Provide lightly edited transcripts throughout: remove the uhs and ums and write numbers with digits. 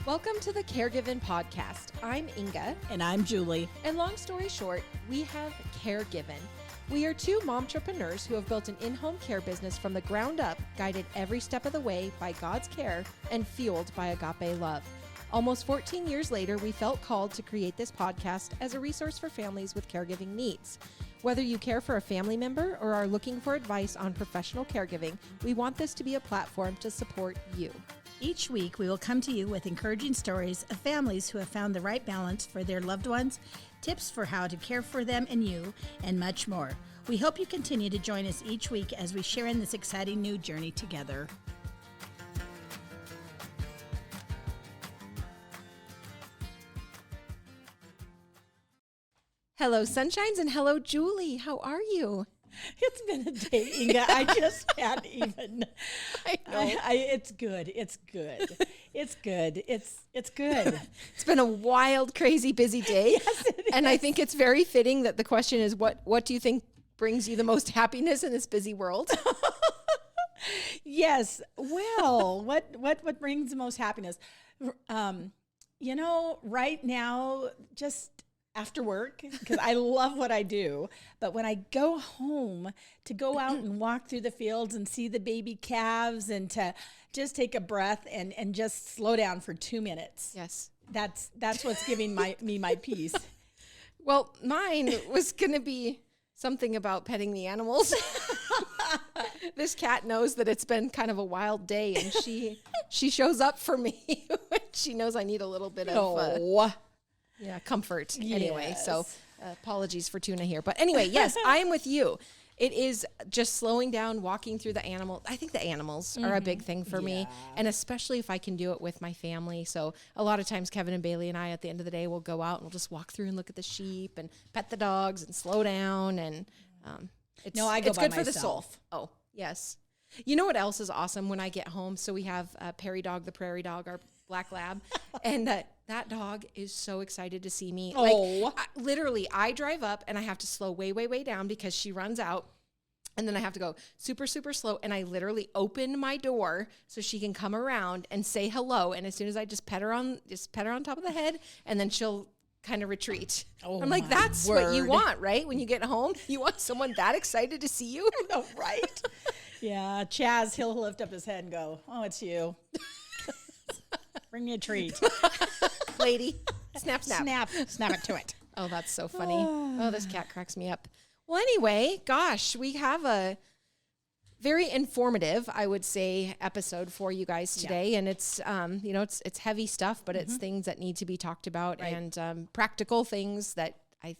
Welcome to the Caregiving Podcast. I'm Inga. And I'm Julie. And long story short, we have Caregiving. We are two momtrepreneurs who have built an in-home care business from the ground up, guided every step of the way by God's care and fueled by agape love. Almost 14 years later, we felt called to create this podcast as a resource for families with caregiving needs. Whether you care for a family member or are looking for advice on professional caregiving, we want this to be a platform to support you. Each week, we will come to you with encouraging stories of families who have found the right balance for their loved ones, tips for how to care for them and you, and much more. We hope you continue to join us each week as we share in this exciting new journey together. Hello, Sunshines, and hello, Julie. How are you? It's been a day, Inga. I just can't even. I know. It's good. It's good. It's good. It's good. It's been a wild, crazy, busy day. Yes, it and is. I think it's very fitting that the question is, what do you think brings you the most happiness in this busy world? Yes. Well, what brings the most happiness? Right now, just after work, because I love what I do. But when I go home to go out and walk through the fields and see the baby calves and to just take a breath and just slow down for 2 minutes. Yes. That's what's giving me my peace. Well, mine was going to be something about petting the animals. This cat knows that it's been kind of a wild day, and she shows up for me when she knows I need a little bit of comfort. Anyway, Yes. so apologies for Tuna here. But anyway, yes, I am with you. It is just slowing down, walking through the animal. I think the animals are a big thing for me, and especially if I can do it with my family. So a lot of times Kevin and Bailey and I at the end of the day will go out and we'll just walk through and look at the sheep and pet the dogs and slow down. And it's by good for the soul. myself. Oh, yes. You know what else is awesome when I get home? So we have Perry Dog, the prairie dog, our black lab, and that dog is so excited to see me. Oh. Literally, I drive up and I have to slow way, way, way down because she runs out. And then I have to go super, super slow. And I literally open my door so she can come around and say hello. And as soon as I just pet her on top of the head, and then she'll kind of retreat. Oh, I'm like, that's what you want, right? When you get home, you want someone that excited to see you. I know, right? Yeah, Chaz, he'll lift up his head and go, "Oh, it's you. Bring me a treat." Lady, snap, snap. Snap it to it. Oh, that's so funny. Oh, this cat cracks me up. Well, anyway, gosh, we have a very informative, I would say, episode for you guys today. And it's, it's heavy stuff, but it's things that need to be talked about, Right. and practical things that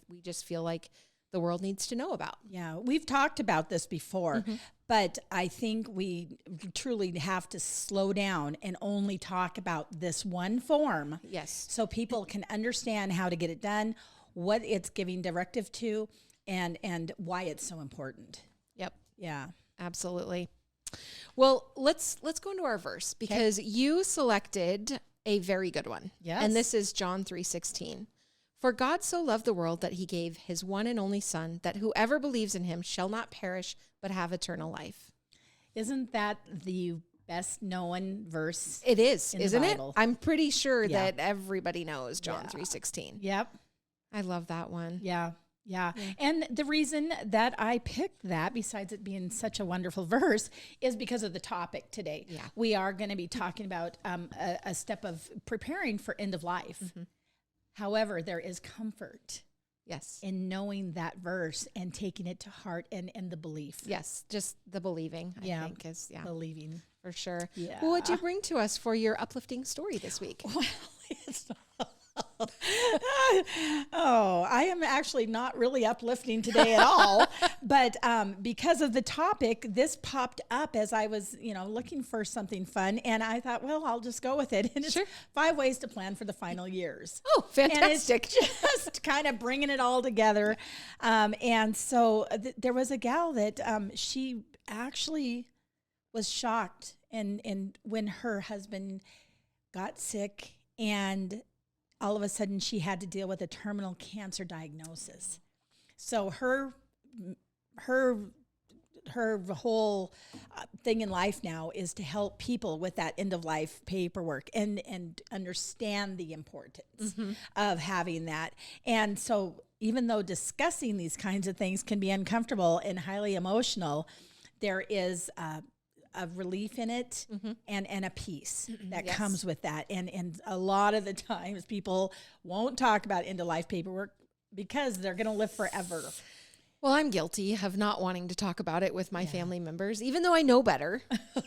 we just feel like the world needs to know about. Yeah, we've talked about this before, but I think we truly have to slow down and only talk about this one form. Yes. So people can understand how to get it done, what it's giving directive to, and why it's so important. Yep. Yeah. Absolutely. Well, let's go into our verse because you selected a very good one. Yes. And this is John 3:16. For God so loved the world that he gave his one and only son, that whoever believes in him shall not perish, but have eternal life. Isn't that the best known verse? It is, in the isn't it? Bible? I'm pretty sure Yeah. that everybody knows John 3:16. Yep. I love that one. Yeah. And the reason that I picked that, besides it being such a wonderful verse, is because of the topic today. Yeah. We are going to be talking about a step of preparing for end of life. However, there is comfort Yes. in knowing that verse and taking it to heart and the belief. Yes. Just the believing, I think, is, Believing. for sure. Yeah. Well, what'd you bring to us for your uplifting story this week? Well, it's I am actually not really uplifting today at all, but because of the topic, this popped up as I was, looking for something fun, and I thought, well, I'll just go with it. And it's 5 ways to plan for the final years. Oh, fantastic. And it's just kind of bringing it all together. And so there was a gal that she actually was shocked and when her husband got sick, and all of a sudden she had to deal with a terminal cancer diagnosis. So her her whole thing in life now is to help people with that end of life paperwork and understand the importance of having that. And so even though discussing these kinds of things can be uncomfortable and highly emotional, there is a relief in it and a peace that comes with that. And a lot of the times people won't talk about end of life paperwork because they're going to live forever. Well, I'm guilty of not wanting to talk about it with my family members, even though I know better.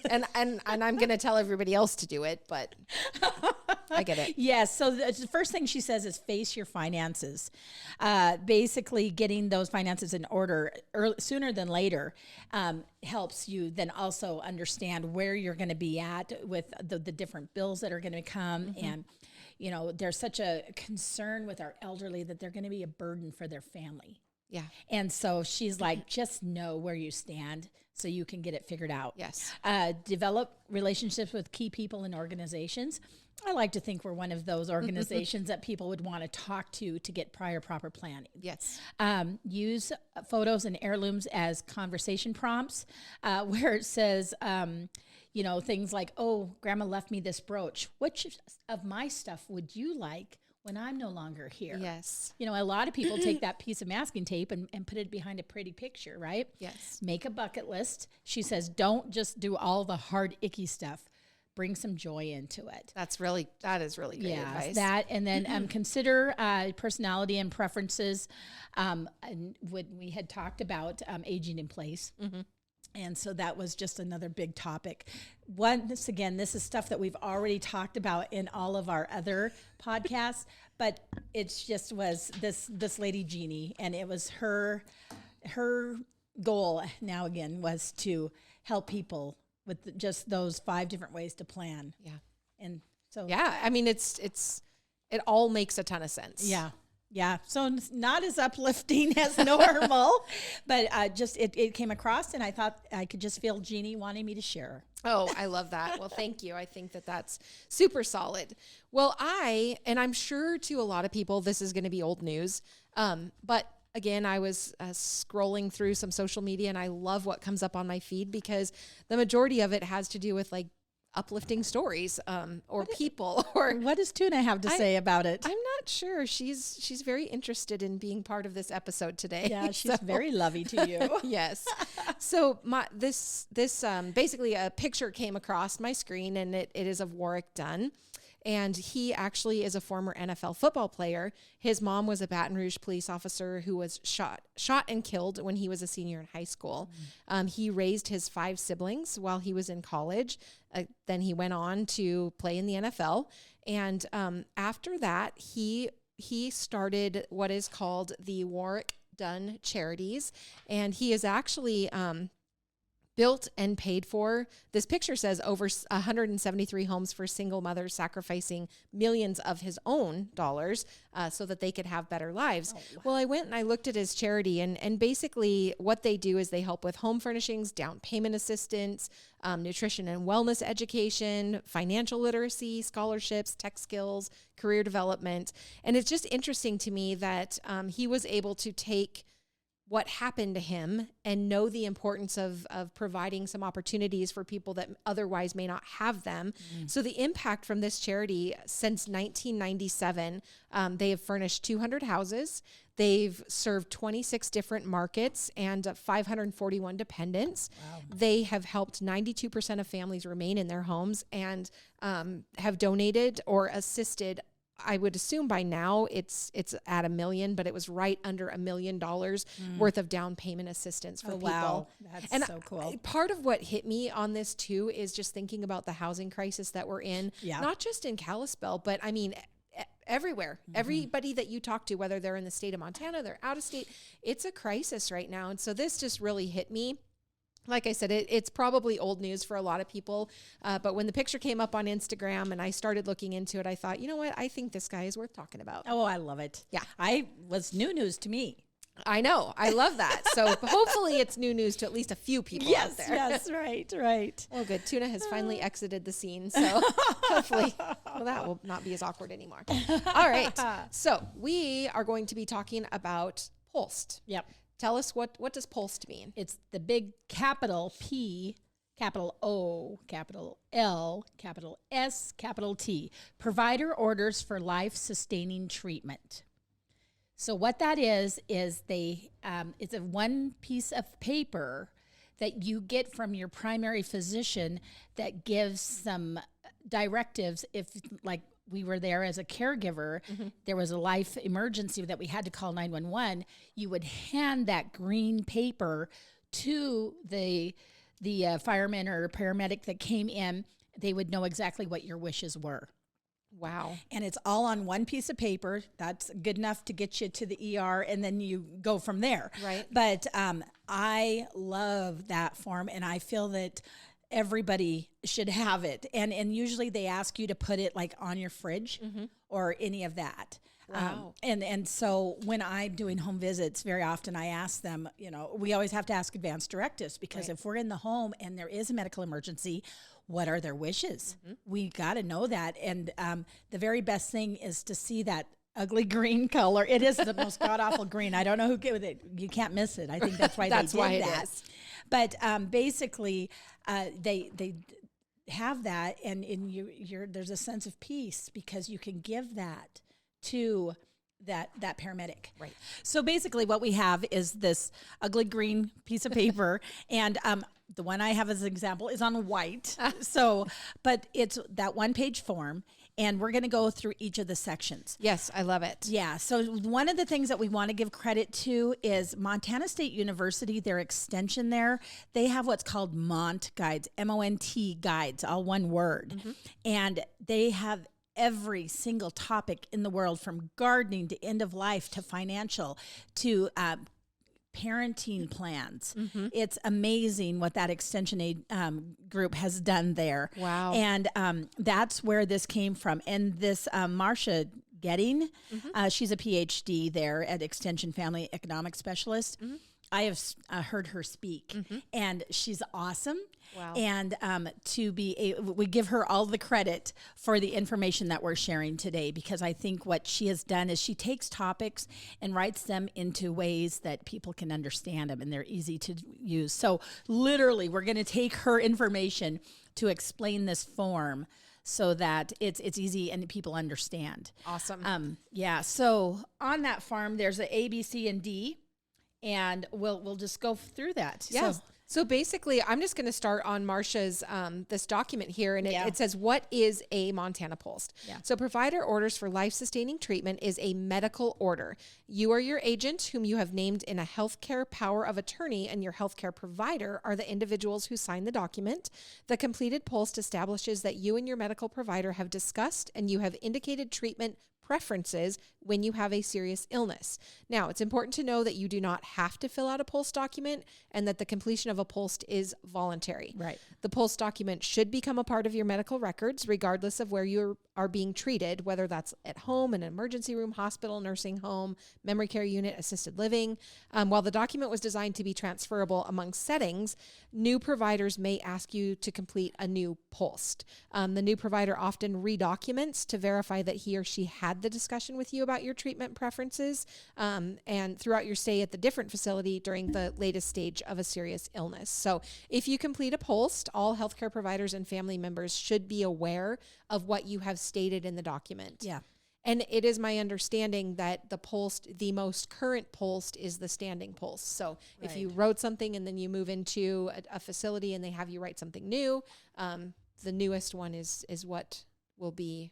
and I'm going to tell everybody else to do it, but I get it. Yes. So the first thing she says is face your finances. Basically getting those finances in order sooner than later helps you then also understand where you're going to be at with the different bills that are going to come. And, you know, there's such a concern with our elderly that they're going to be a burden for their family. Yeah. And so she's like, just know where you stand so you can get it figured out. Yes. Develop relationships with key people and organizations. I like to think we're one of those organizations that people would want to talk to get proper planning. Yes. Use photos and heirlooms as conversation prompts, where it says, you know, things like, oh, grandma left me this brooch. Which of my stuff would you like when I'm no longer here? Yes. You know, a lot of people take that piece of masking tape and put it behind a pretty picture, right? Yes. Make a bucket list. She says, don't just do all the hard, icky stuff. Bring some joy into it. That is really great advice. That, and then consider personality and preferences. And when we had talked about aging in place. And so that was just another big topic. Once again, this is stuff that we've already talked about in all of our other podcasts, but it's just was this lady Jeannie, and it was her goal now again was to help people with just those 5 different ways to plan. Yeah. And so I mean it all makes a ton of sense. Yeah. So it's not as uplifting as normal, but just it came across, and I thought I could just feel Jeannie wanting me to share. Oh, I love that. Well, thank you. I think that's super solid. Well, I'm sure to a lot of people, this is going to be old news. But again, I was scrolling through some social media, and I love what comes up on my feed because the majority of it has to do with like uplifting stories or people. Or what does Tuna have to say about it? I'm not sure. She's very interested in being part of this episode today. Yeah, she's very lovey to you. Yes. So this basically a picture came across my screen, and it is of Warwick Dunn. And he actually is a former NFL football player. His mom was a Baton Rouge police officer who was shot and killed when he was a senior in high school. He raised his 5 siblings while he was in college. Then he went on to play in the NFL. And after that, he started what is called the Warwick Dunn Charities. And he is actually built and paid for, this picture says, over 173 homes for single mothers, sacrificing millions of his own dollars so that they could have better lives. Oh. Well, I went and I looked at his charity, and basically what they do is they help with home furnishings, down payment assistance, nutrition and wellness education, financial literacy, scholarships, tech skills, career development. And it's just interesting to me that he was able to take what happened to him and know the importance of providing some opportunities for people that otherwise may not have them. So the impact from this charity since 1997, they have furnished 200 houses. They've served 26 different markets and 541 dependents. Wow. They have helped 92% of families remain in their homes and have donated or assisted. I would assume by now it's at $1 million, but it was right under $1 million worth of down payment assistance for people. Wow. That's so cool. Part of what hit me on this too is just thinking about the housing crisis that we're in, not just in Kalispell, but I mean, everywhere. Everybody that you talk to, whether they're in the state of Montana, they're out of state, it's a crisis right now. And so this just really hit me. Like I said, it's probably old news for a lot of people. But when the picture came up on Instagram and I started looking into it, I thought, you know what? I think this guy is worth talking about. Oh, I love it. Yeah. Was new news to me. I know. I love that. So hopefully it's new news to at least a few people out there. Yes, right. Oh, good. Tuna has finally exited the scene. So hopefully that will not be as awkward anymore. All right. So we are going to be talking about POLST. Yep. Tell us what does POLST mean? It's the big capital P, capital O, capital L, capital S, capital T. Provider orders for life-sustaining treatment. So what that is they it's a one piece of paper that you get from your primary physician that gives some directives if, like, we were there as a caregiver, there was a life emergency that we had to call 911, you would hand that green paper to the fireman or paramedic that came in. They would know exactly what your wishes were. Wow. And it's all on one piece of paper. That's good enough to get you to the ER, and then you go from there. Right. But I love that form, and I feel that everybody should have it. And usually they ask you to put it like on your fridge or any of that. Wow. And so when I'm doing home visits, very often I ask them, we always have to ask advance directives, because if we're in the home and there is a medical emergency, what are their wishes? We got to know that. And the very best thing is to see that ugly green color. It is the most god-awful green. I don't know who gave it. You can't miss it. I think that's why That's they why did it that. is. But basically, they have that, and there's a sense of peace because you can give that to that paramedic. Right. So basically what we have is this ugly green piece of paper, and the one I have as an example is on white. But it's that one-page form, and we're going to go through each of the sections. Yes, I love it. Yeah. So one of the things that we want to give credit to is Montana State University, their extension there. They have what's called MONT guides, M-O-N-T guides, all one word. And they have every single topic in the world, from gardening to end of life to financial to parenting plans. It's amazing what that extension aid group has done there. Wow. And that's where this came from. And this Marcia Getting, she's a PhD there at Extension Family Economic Specialist. I have heard her speak, and she's awesome. Wow. And we give her all the credit for the information that we're sharing today, because I think what she has done is she takes topics and writes them into ways that people can understand them, and they're easy to use. So literally, we're going to take her information to explain this form so that it's easy and people understand. Awesome. Yeah. So on that form, there's a B, C, and D. And we'll just go through that. Yeah. So basically, I'm just going to start on Marcia's this document here, and it says, what is a Montana POLST? Yeah. So provider orders for life-sustaining treatment is a medical order. You are your agent, whom you have named in a healthcare power of attorney, and your healthcare provider are the individuals who sign the document. The completed POLST establishes that you and your medical provider have discussed and you have indicated treatment preferences when you have a serious illness. Now, it's important to know that you do not have to fill out a POLST document, and that the completion of a POLST is voluntary. Right. The POLST document should become a part of your medical records, regardless of where you are being treated, whether that's at home, in an emergency room, hospital, nursing home, memory care unit, assisted living. While the document was designed to be transferable among settings, new providers may ask you to complete a new POLST. The new provider often redocuments to verify that he or she had the discussion with you about your treatment preferences and throughout your stay at the different facility during the latest stage of a serious illness. So if you complete a POLST, all healthcare providers and family members should be aware of what you have stated in the document. Yeah. And it is my understanding that the POLST, the most current POLST, is the standing POLST. So if you wrote something and then you move into a facility and they have you write something new, the newest one is what will be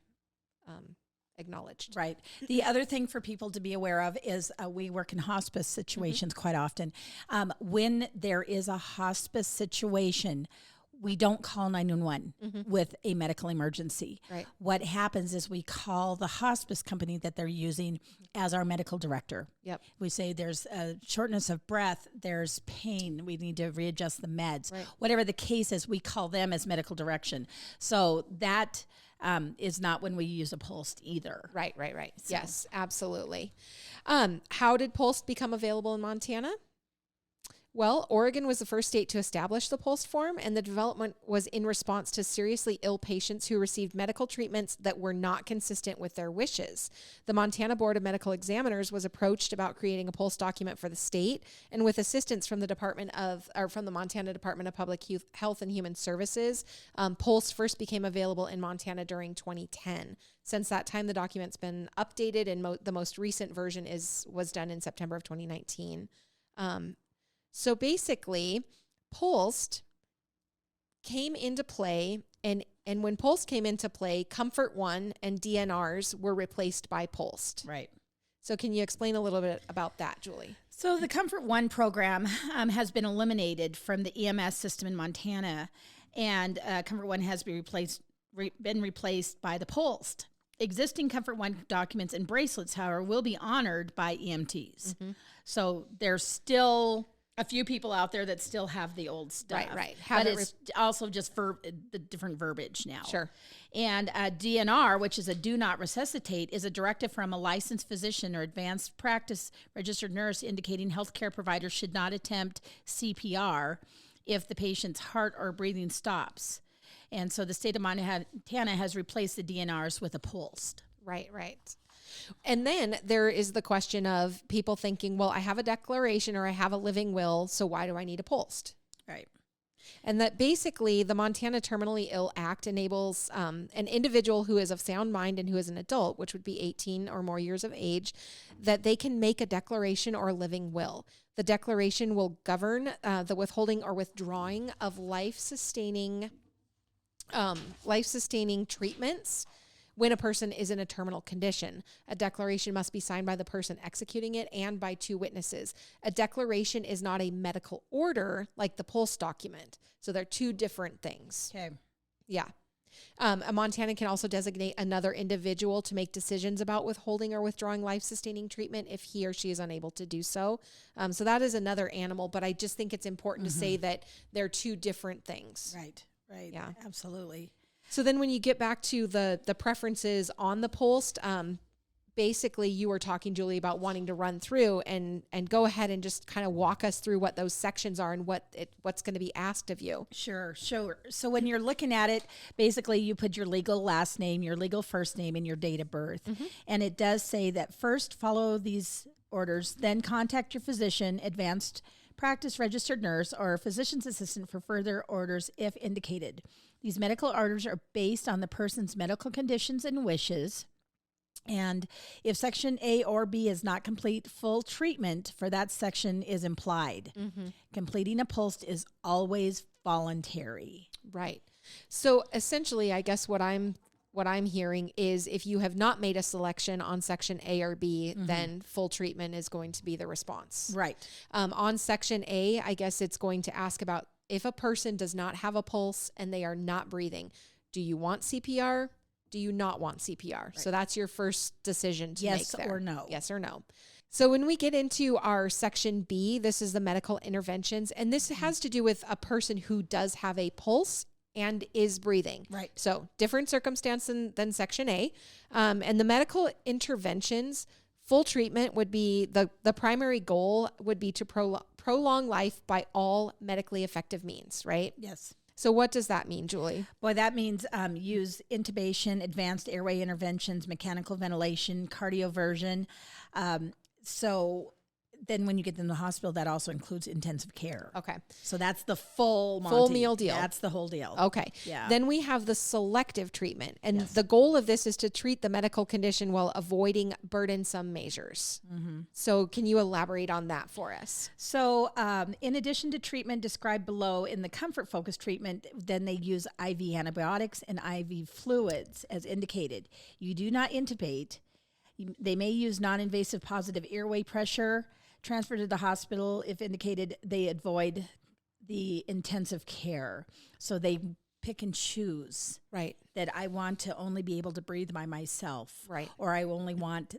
acknowledged. Right. The other thing for people to be aware of is we work in hospice situations quite often. When there is a hospice situation, we don't call 911 with a medical emergency. Right. What happens is we call the hospice company that they're using as our medical director. Yep. We say there's a shortness of breath, there's pain, we need to readjust the meds. Right. Whatever the case is, we call them as medical direction. So that is not when we use a POLST either. Right. So. Yes, absolutely. How did POLST become available in Montana? Well, Oregon was the first state to establish the POLST form, and the development was in response to seriously ill patients who received medical treatments that were not consistent with their wishes. The Montana Board of Medical Examiners was approached about creating a POLST document for the state, and with assistance from from the Montana Department of Public Health and Human Services, POLST first became available in Montana during 2010. Since that time, the document's been updated, and the most recent version was done in September of 2019. So basically, POLST came into play, and when POLST came into play, Comfort One and DNRs were replaced by POLST. Right. So can you explain a little bit about that, Julie? So the Comfort One program has been eliminated from the EMS system in Montana, and Comfort One has been replaced by the POLST. Existing Comfort One documents and bracelets, however, will be honored by EMTs. Mm-hmm. So there's still a few people out there that still have the old stuff. Right. But it's also just for the different verbiage now. Sure. And DNR, which is a do not resuscitate, is a directive from a licensed physician or advanced practice registered nurse indicating healthcare providers should not attempt CPR if the patient's heart or breathing stops. And so the state of Montana has replaced the DNRs with a POLST. Right. And then there is the question of people thinking, well, I have a declaration or I have a living will, so why do I need a POLST? Right. And that basically the Montana Terminally Ill Act enables an individual who is of sound mind and who is an adult, which would be 18 or more years of age, that they can make a declaration or a living will. The declaration will govern the withholding or withdrawing of life-sustaining treatments when a person is in a terminal condition. A declaration must be signed by the person executing it and by two witnesses. A declaration is not a medical order like the POLST document. So they're two different things. Okay. Yeah. A Montanan can also designate another individual to make decisions about withholding or withdrawing life-sustaining treatment if he or she is unable to do so. So that is another animal, but I just think it's important to say that they're two different things. Right. Yeah. Absolutely. So then when you get back to the preferences on the POLST, basically you were talking, Julie, about wanting to run through and go ahead and just kind of walk us through what those sections are and what's going to be asked of you. Sure. So when you're looking at it, basically you put your legal last name, your legal first name, and your date of birth. Mm-hmm. And it does say that first follow these orders, then contact your physician, advanced practice registered nurse, or physician's assistant for further orders if indicated. These medical orders are based on the person's medical conditions and wishes. And if section A or B is not complete, full treatment for that section is implied. Mm-hmm. Completing a POLST is always voluntary. Right. So essentially, I guess what I'm hearing is if you have not made a selection on section A or B, then full treatment is going to be the response. Right. On section A, I guess it's going to ask about if a person does not have a pulse and they are not breathing, do you want CPR? Do you not want CPR? Right. So that's your first decision to make there. Yes or no. Yes or no. So when we get into our section B, this is the medical interventions, and this has to do with a person who does have a pulse and is breathing. Right. So different circumstance than section A. And the medical interventions, full treatment would be, the primary goal would be to prolong life by all medically effective means, right? Yes. So what does that mean, Julie? Boy, that means use intubation, advanced airway interventions, mechanical ventilation, cardioversion. So then when you get in the hospital, that also includes intensive care. Okay. So that's the full meal deal. That's the whole deal. Okay. Yeah. Then we have the selective treatment. And Yes. the goal of this is to treat the medical condition while avoiding burdensome measures. Mm-hmm. So can you elaborate on that for us? So in addition to treatment described below in the comfort focused treatment, then they use IV antibiotics and IV fluids as indicated. You do not intubate. They may use non-invasive positive airway pressure. Transfer to the hospital if indicated. They avoid the intensive care. So they pick and choose. Right. That I want to only be able to breathe by myself. Right. Or I only want,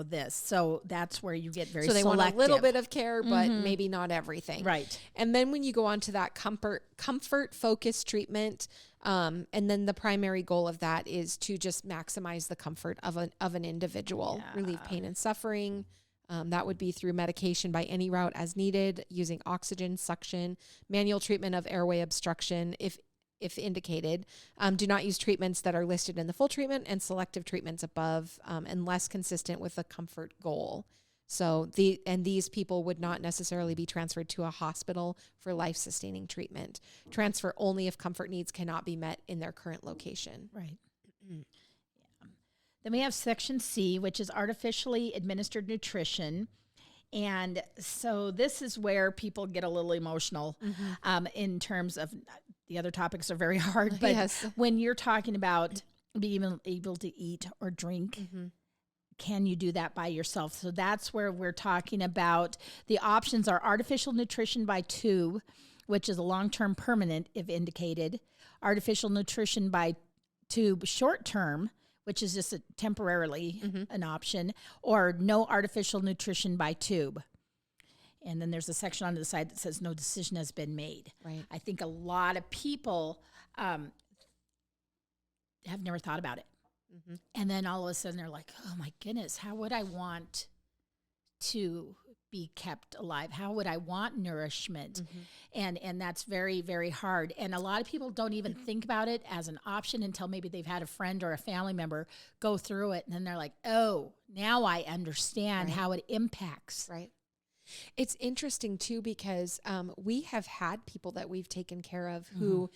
this. So that's where you get very So they selective. want a little bit of care, but maybe not everything. Right. And then when you go on to that comfort focused treatment, and then the primary goal of that is to just maximize the comfort of an individual, relieve pain and suffering, That would be through medication by any route as needed, using oxygen, suction, manual treatment of airway obstruction, if indicated. Do not use treatments that are listed in the full treatment, and selective treatments above, unless consistent with the comfort goal. So these people would not necessarily be transferred to a hospital for life-sustaining treatment. Transfer only if comfort needs cannot be met in their current location. Right. Yeah. Then we have Section C, which is artificially administered nutrition. And so this is where people get a little emotional in terms of the other topics are very hard. But Yes. when you're talking about being able to eat or drink, can you do that by yourself? So that's where we're talking about the options are artificial nutrition by tube, which is a long-term permanent if indicated, artificial nutrition by tube short-term, which is just temporarily an option, or no artificial nutrition by tube. And then there's a section on the side that says no decision has been made. Right. I think a lot of people have never thought about it. And then all of a sudden they're like, oh my goodness, how would I want to be kept alive? How would I want nourishment? And that's very, very hard. And a lot of people don't even think about it as an option until maybe they've had a friend or a family member go through it. And then they're like, oh, now I understand how it impacts. Right. It's interesting too, because we have had people that we've taken care of who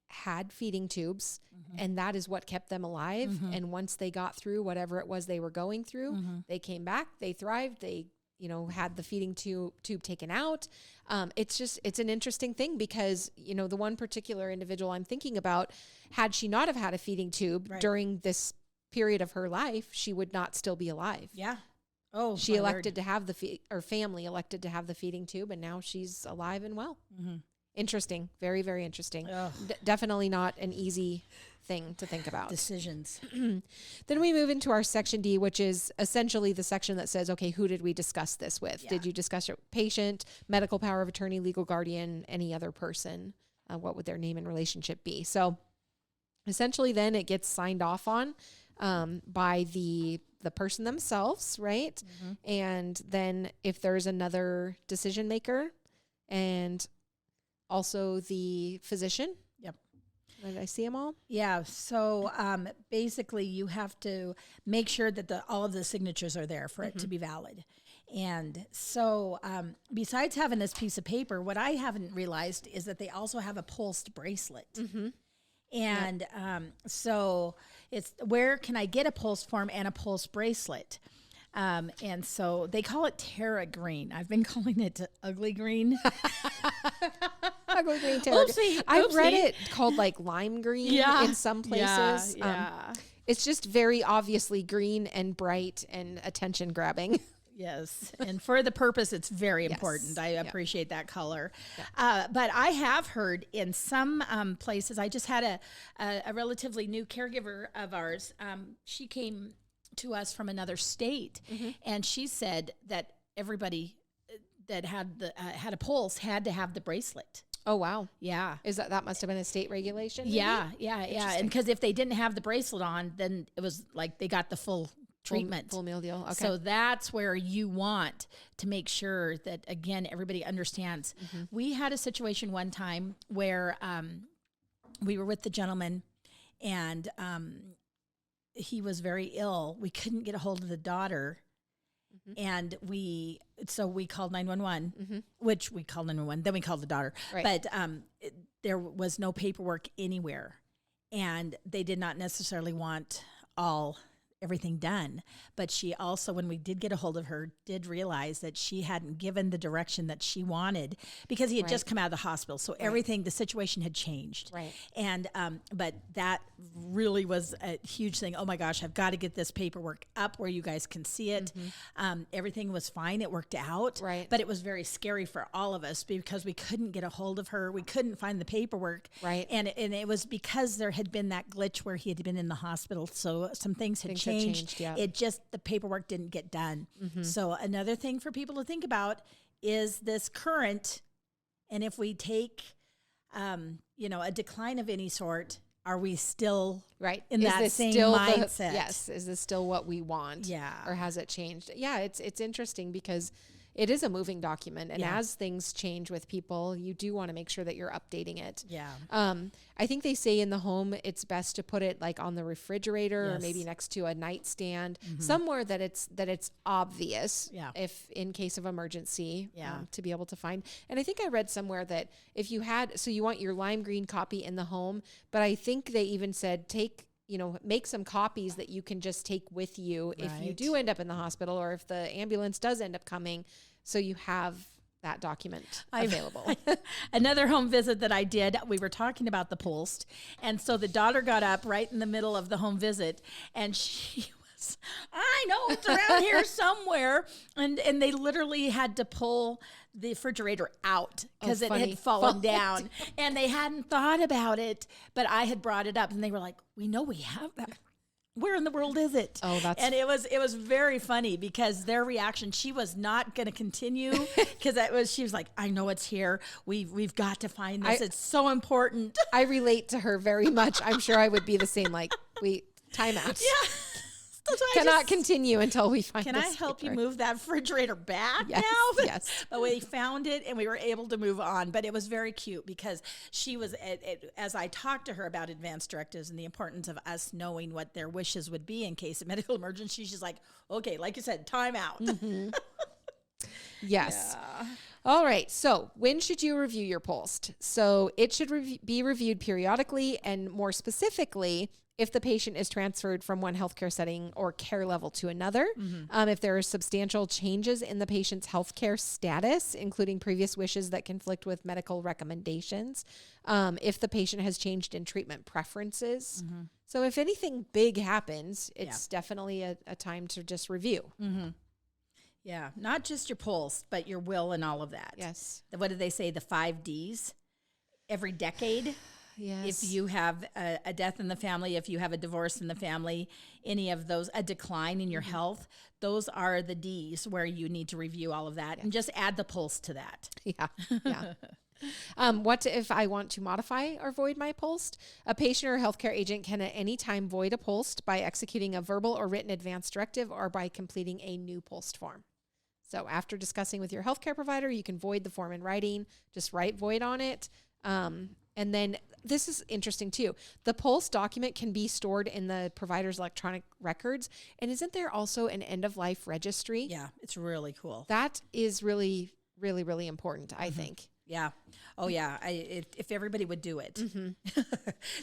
had feeding tubes, and that is what kept them alive. And once they got through whatever it was they were going through, they came back, they thrived, they, had the feeding tube taken out. It's an interesting thing because, the one particular individual I'm thinking about, had she not have had a feeding tube during this period of her life, she would not still be alive. Yeah. Oh, she elected to have her family elected to have the feeding tube, and now she's alive and well. Interesting. Very, very interesting. Definitely not an easy thing to think about. Decisions. Then we move into our section D, which is essentially the section that says, okay, who did we discuss this with? Yeah. Did you discuss your patient, medical power of attorney, legal guardian, any other person? What would their name and relationship be? So essentially then it gets signed off on by the person themselves, right? And then if there's another decision maker, and also the physician. Yep. Did I see them all? Yeah. So basically you have to make sure that all of the signatures are there for it to be valid. And so besides having this piece of paper, what I haven't realized is that they also have a POLST bracelet. And so it's where can I get a POLST form and a POLST bracelet? And so they call it Terra Green. I've been calling it Ugly Green. Ugly Green Terra. Oopsie. I've read it called like lime green in some places. Yeah. It's just very obviously green and bright and attention grabbing. Yes. And for the purpose, it's very important. I appreciate that color. But I have heard in some places, I just had a relatively new caregiver of ours. She came to us from another state, and she said that everybody that had a pulse had to have the bracelet. Oh, wow. Yeah. That must have been a state regulation? Maybe? Yeah. And because if they didn't have the bracelet on, then it was like they got the full treatment. Full meal deal. Okay. So that's where you want to make sure that, again, everybody understands. We had a situation one time where we were with the gentleman, and he was very ill. We couldn't get a hold of the daughter. And so we called 911, which we called 911, then we called the daughter. Right. But there was no paperwork anywhere. And they did not necessarily want everything done. But she also, when we did get a hold of her, did realize that she hadn't given the direction that she wanted because he had just come out of the hospital. So everything, the situation had changed. Right. And, but that really was a huge thing. Oh my gosh, I've got to get this paperwork up where you guys can see it. Everything was fine. It worked out. Right. But it was very scary for all of us because we couldn't get a hold of her. We couldn't find the paperwork. Right. And it was because there had been that glitch where he had been in the hospital. So some things had changed. Yeah. It just, the paperwork didn't get done. So another thing for people to think about is this current, and if we take, a decline of any sort, are we still right in is that this same still mindset? yes, is this still what we want? Yeah. Or has it changed? Yeah, it's interesting because it is a moving document, and as things change with people, you do want to make sure that you're updating it. Yeah. I think they say in the home, it's best to put it like on the refrigerator or maybe Yes. next to a nightstand, somewhere that it's obvious if in case of emergency, to be able to find. And I think I read somewhere that if you had, so you want your lime green copy in the home, but I think they even said make some copies that you can just take with you if you do end up in the hospital or if the ambulance does end up coming, so you have that document available. Another home visit that I did, we were talking about the POLST. And so the daughter got up right in the middle of the home visit, and she was, I know it's around here somewhere. And they literally had to pull the refrigerator out because it had fallen down. And they hadn't thought about it, but I had brought it up, and they were like, we know we have that. Where in the world is it? Oh, and it was very funny because their reaction, she was not going to continue because she was like, I know it's here. We've got to find this. It's so important. I relate to her very much. I'm sure I would be the same. Like, time out. Yeah. Cannot continue until we find Can this I help paper. you move that refrigerator back Yes, now? yes. But we found it and we were able to move on. But it was very cute because she was, as I talked to her about advance directives and the importance of us knowing what their wishes would be in case of medical emergency, she's like, okay, like you said, time out. Yes. Yeah. All right. So when should you review your POLST? So it should be reviewed periodically, and more specifically, if the patient is transferred from one healthcare setting or care level to another, if there are substantial changes in the patient's healthcare status, including previous wishes that conflict with medical recommendations, if the patient has changed in treatment preferences. So if anything big happens, it's definitely a time to just review. Yeah, not just your pulse, but your will and all of that. Yes. What do they say? The 5 Ds every decade. Yes. If you have a death in the family, if you have a divorce in the family, any of those, a decline in your health, those are the Ds where you need to review all of that and just add the pulse to that. Yeah. What if I want to modify or void my POLST? A patient or healthcare agent can at any time void a POLST by executing a verbal or written advance directive or by completing a new POLST form. So after discussing with your healthcare provider, you can void the form in writing, just write void on it. And then this is interesting too. The POLST document can be stored in the provider's electronic records. And isn't there also an end of life registry? Yeah, it's really cool. That is really, really, really important, I think. Yeah. Oh, yeah. If everybody would do it,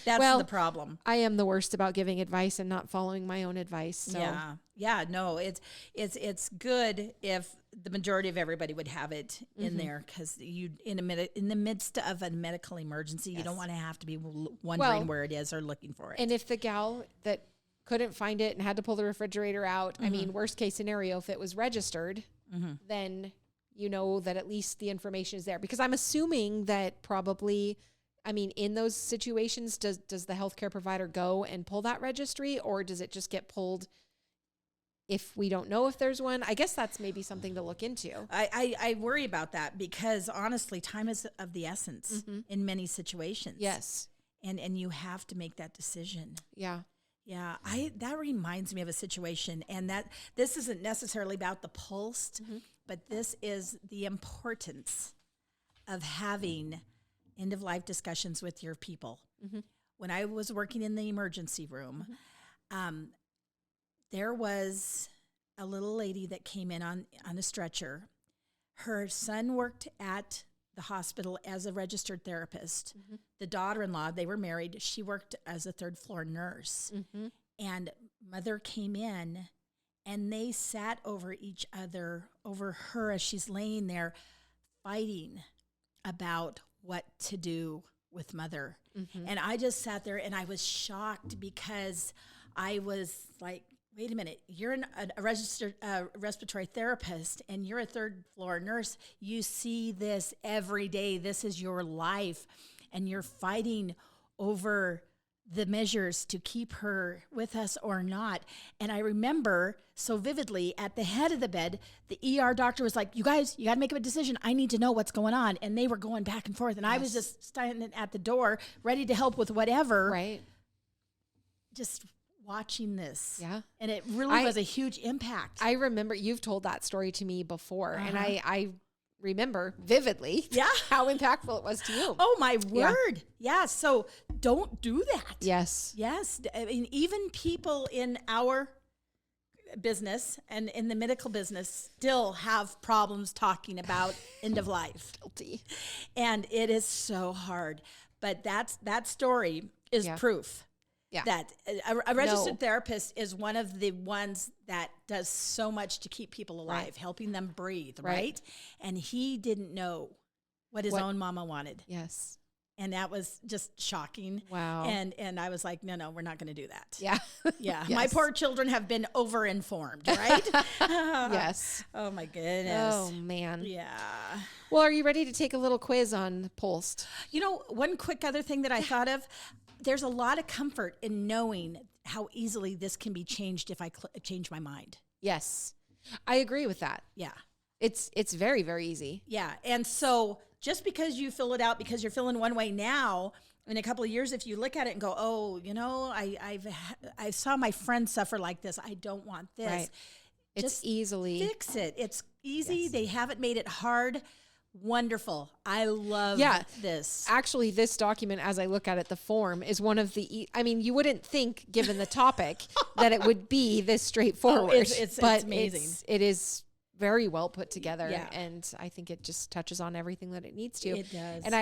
that's the problem. I am the worst about giving advice and not following my own advice. So. Yeah. Yeah. No, it's good if the majority of everybody would have it in there, because in the midst of a medical emergency, you don't want to have to be wondering where it is or looking for it. And if the gal that couldn't find it and had to pull the refrigerator out, I mean, worst case scenario, if it was registered, then you know that at least the information is there. Because I'm assuming that probably, I mean, in those situations, does the healthcare provider go and pull that registry, or does it just get pulled if we don't know if there's one? I guess that's maybe something to look into. I worry about that because honestly, time is of the essence in many situations. Yes. And you have to make that decision. Yeah. Yeah, that reminds me of a situation, and that this isn't necessarily about the POLST, but this is the importance of having end-of-life discussions with your people. When I was working in the emergency room, there was a little lady that came in on a stretcher. Her son worked at the hospital as a registered therapist. The daughter-in-law, they were married, she worked as a third-floor nurse. And mother came in, and they sat over each other, over her as she's laying there, fighting about what to do with mother. And I just sat there, and I was shocked because I was like, wait a minute, you're a registered respiratory therapist, and you're a third-floor nurse. You see this every day. This is your life, and you're fighting over the measures to keep her with us or not. And I remember so vividly at the head of the bed, the ER doctor was like, you guys, you got to make a decision. I need to know what's going on. And they were going back and forth. And I was just standing at the door ready to help with whatever. Right. just watching this. Yeah. And it really was a huge impact. I remember you've told that story to me before, and I remember vividly how impactful it was to you. Oh, my word. Yeah. So don't do that. Yes. Yes. I mean, even people in our business and in the medical business still have problems talking about end of life. Guilty. And it is so hard. But that story is proof that a registered therapist is one of the ones that does so much to keep people alive, helping them breathe, right? And he didn't know what his own mama wanted. Yes. And that was just shocking. Wow. And I was like, no, we're not going to do that. Yeah. Yeah. Yes. My poor children have been over-informed, right? Yes. Oh, my goodness. Oh, man. Yeah. Well, are you ready to take a little quiz on POLST? You know, one quick other thing that I thought of, there's a lot of comfort in knowing how easily this can be changed if I change my mind. Yes. I agree with that. Yeah. It's very, very easy. Yeah. And so just because you fill it out because you're feeling one way now, in a couple of years, if you look at it and go, oh, you know, I saw my friend suffer like this. I don't want this. Right. It's just easily. Fix it. It's easy. Yes. They haven't made it hard. Wonderful. I love this. Actually, this document, as I look at it, the form is one of the, I mean, you wouldn't think, given the topic, that it would be this straightforward. It's amazing. It is very well put together. Yeah. And I think it just touches on everything that it needs to. It does. And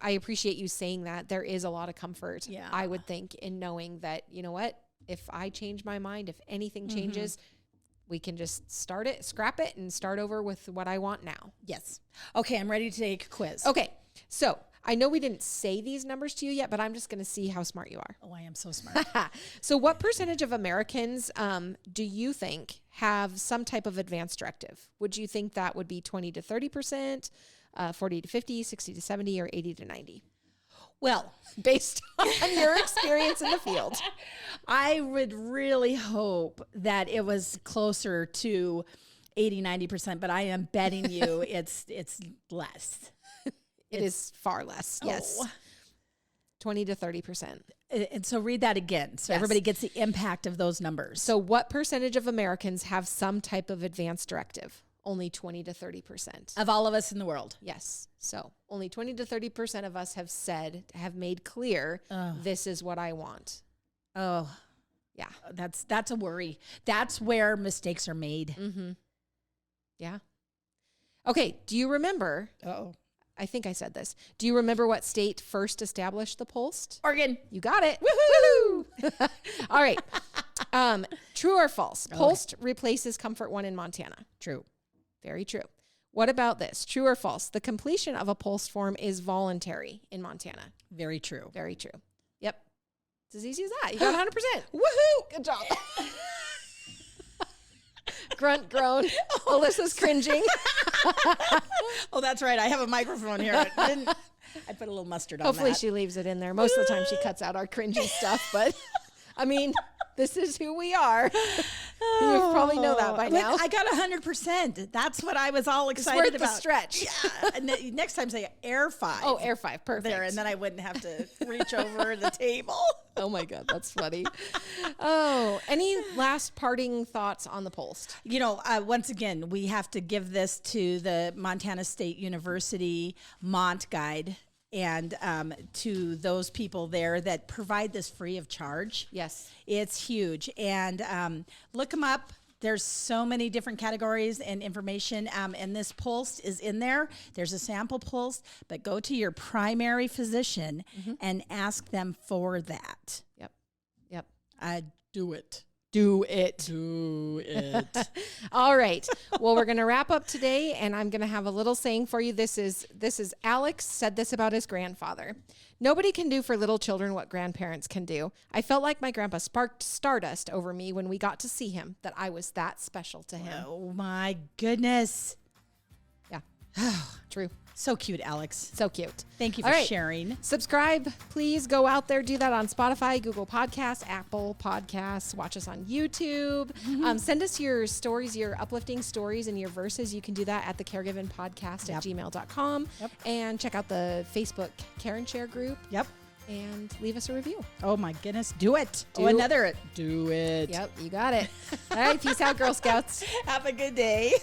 I appreciate you saying that. There is a lot of comfort, yeah. I would think, in knowing that, you know what, if I change my mind, if anything changes, we can just scrap it, and start over with what I want now. Yes. Okay, I'm ready to take a quiz. Okay, so I know we didn't say these numbers to you yet, but I'm just going to see how smart you are. Oh, I am so smart. So what percentage of Americans do you think have some type of advanced directive? Would you think that would be 20 to 30%, 40 to 50, 60 to 70, or 80 to 90? Well, based on your experience in the field, I would really hope that it was closer to 80, 90%, but I am betting you it's less. It is far less. Yes. 20 to 30%. And so read that again so everybody gets the impact of those numbers. So what percentage of Americans have some type of advanced directive? Only 20 to 30%. Of all of us in the world. Yes. So only 20 to 30% of us have made clear, this is what I want. Oh, yeah. That's a worry. That's where mistakes are made. Mm-hmm. Yeah. Okay. Do you remember? Uh-oh. I think I said this. Do you remember what state first established the POLST? Oregon. You got it. Woohoo! All right. True or false? POLST replaces Comfort One in Montana. True. Very true. What about this? True or false? The completion of a POLST form is voluntary in Montana. Very true. Very true. Yep. It's as easy as that. You got 100%. Woohoo! Good job. Grunt, groan. Alyssa's cringing. Oh, that's right. I have a microphone here. I put a little mustard on Hopefully that. she leaves it in there. Most of the time she cuts out our cringy stuff, but I mean, this is who we are. You probably know that by now. I got 100%. That's what I was all excited about. The stretch. Yeah. And next time say Air 5. Oh, Air 5. Perfect. There, and then I wouldn't have to reach over the table. Oh my God, that's funny. Oh, any last parting thoughts on the POLST? You know, once again, we have to give this to the Montana State University Mont Guide and to those people there that provide this free of charge. Yes. It's huge. And look them up. There's so many different categories and information, and this POLST is in there. There's a sample POLST, but go to your primary physician and ask them for that. Yep. Yep. Do it. Do it. Do it. All right. Well, we're going to wrap up today, and I'm going to have a little saying for you. This is Alex said this about his grandfather. Nobody can do for little children what grandparents can do. I felt like my grandpa sparked stardust over me when we got to see him, that I was that special to him. Oh, my goodness. Yeah. True. So cute, Alex. So cute. Thank you for sharing. Subscribe. Please go out there. Do that on Spotify, Google Podcasts, Apple Podcasts. Watch us on YouTube. Send us your stories, your uplifting stories and your verses. You can do that at the caregivenpodcast at gmail.com. And check out the Facebook Care and Share group. Yep. and leave us a review. Oh my goodness, do it. Do it. Yep, you got it. All right, peace out, Girl Scouts. Have a good day.